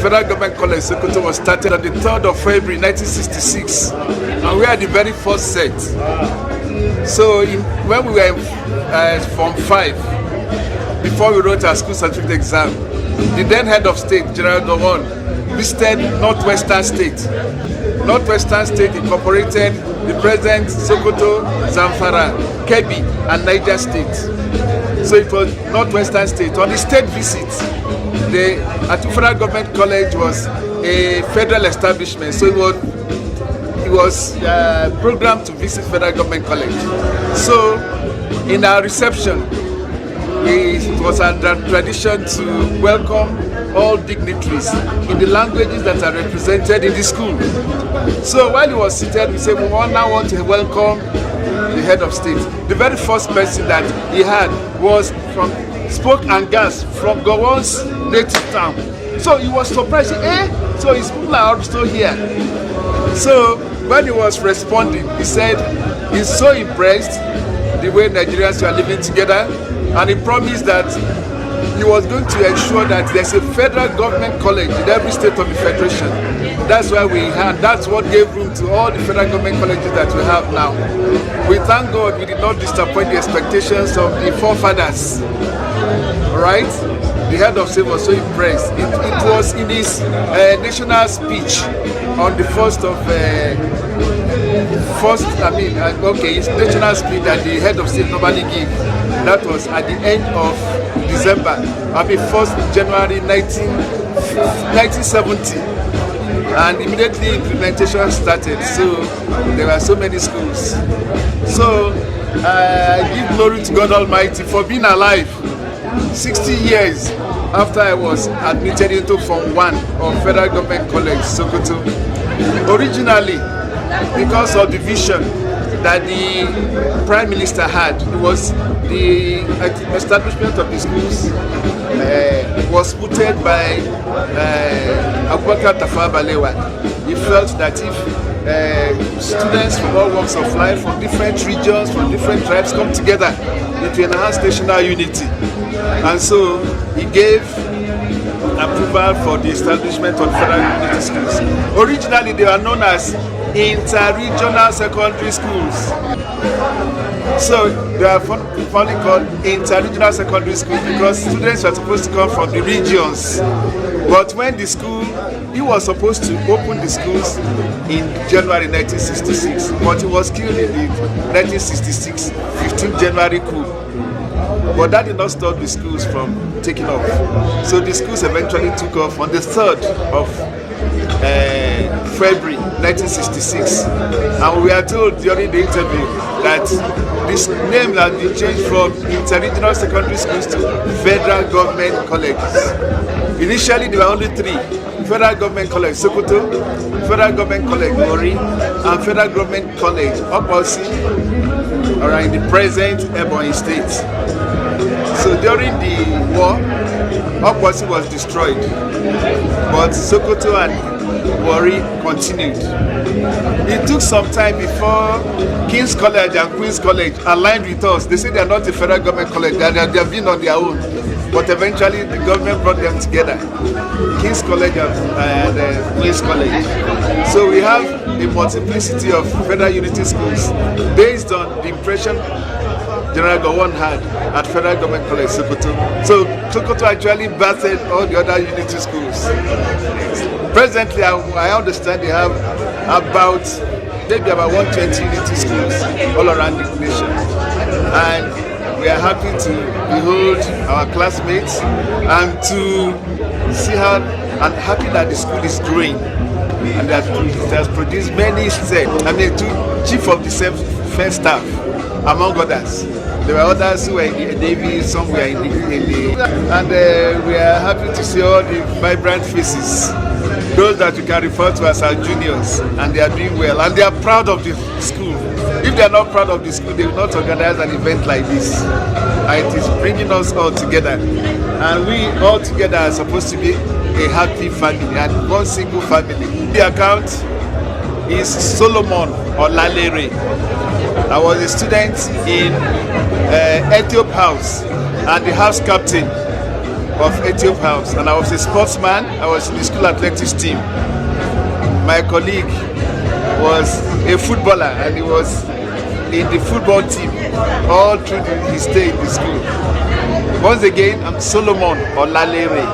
Federal Government College Sokoto was started on the 3rd of February 1966, and we are the very first set. So when we were in Form 5, before we wrote our school certificate exam, the then head of state, General Gowon, visited Northwestern State. Northwestern State incorporated the present Sokoto, Zamfara, Kebbi, and Niger State. So it was Northwestern State. On the state visit, the Federal Government College was a federal establishment, so it was programmed to visit Federal Government College. So in our reception, it was a tradition to welcome all dignitaries in the languages that are represented in the school. So while he was seated, we said, we now want to welcome the head of state. The very first person that he had was from Spoke and Gas, from Gowon's native town. So he was surprised, so his people are also here. So when he was responding, he said he's so impressed the way Nigerians are living together, and he promised that he was going to ensure that there's a federal government college in every state of the federation. That's why that's what gave room to all the federal government colleges that we have now. We thank God we did not disappoint the expectations of the forefathers. Right? The head of state was so impressed. It was in his national speech on the his national speech that the head of state normally give. That was at the end of December, 1st January 1970. And immediately implementation started, so there were so many schools. So I give glory to God Almighty for being alive 60 years after I was admitted into Form 1 of Federal Government College, Sokoto. Originally, because of the vision that the Prime Minister had, it was the establishment of the schools was mooted by Abubakar Tafawa Balewa. He felt that if students from all walks of life, from different regions, from different tribes come together, it will enhance national unity. And so he gave approval for the establishment of federal unity schools. Originally, they were known as inter-regional secondary schools. So they are formally called inter-regional secondary schools because students were supposed to come from the regions. But when the school, he was supposed to open the schools in January 1966, but he was killed in the 1966 15th January coup. But that did not stop the schools from taking off. So the schools eventually took off on the 3rd of February 1966. And we are told during the interview that this name has been changed from inter-regional secondary schools to federal government colleges. Initially, there were only 3. Federal Government College Sokoto, Federal Government College Mori, and Federal Government College Oposi, or in the present Ebonyi State. So during the war, Oposi was destroyed, but Sokoto and Warri continued. It took some time before King's College and Queen's College aligned with us. They say they are not a federal government college, they have been on their own. But eventually the government brought them together, King's College and Queen's College. So we have a multiplicity of federal unity schools based on the impression General Gowon had at Federal Government College Sokoto. So Sokoto actually birthed all the other unity schools. Presently, I understand they have maybe about 120 unity schools all around the nation. And we are happy to behold our classmates and to see how, and happy that the school is growing and that it has produced many chief of the first staff, among others. There were others who were in the Navy, some were in the and we are happy to see all the vibrant faces, those that we can refer to as our juniors, and they are doing well, and they are proud of the school. If they are not proud of the school, they will not organize an event like this. And it is bringing us all together, and we all together are supposed to be a happy family and one single family. The account is Solomon Olalere. I was a student in Ethiop House, and the house captain of Etiop House, and I was a sportsman. I was in the school athletics team. My colleague was a footballer, and he was in the football team all through his stay in the school. Once again, I'm Solomon Olalere.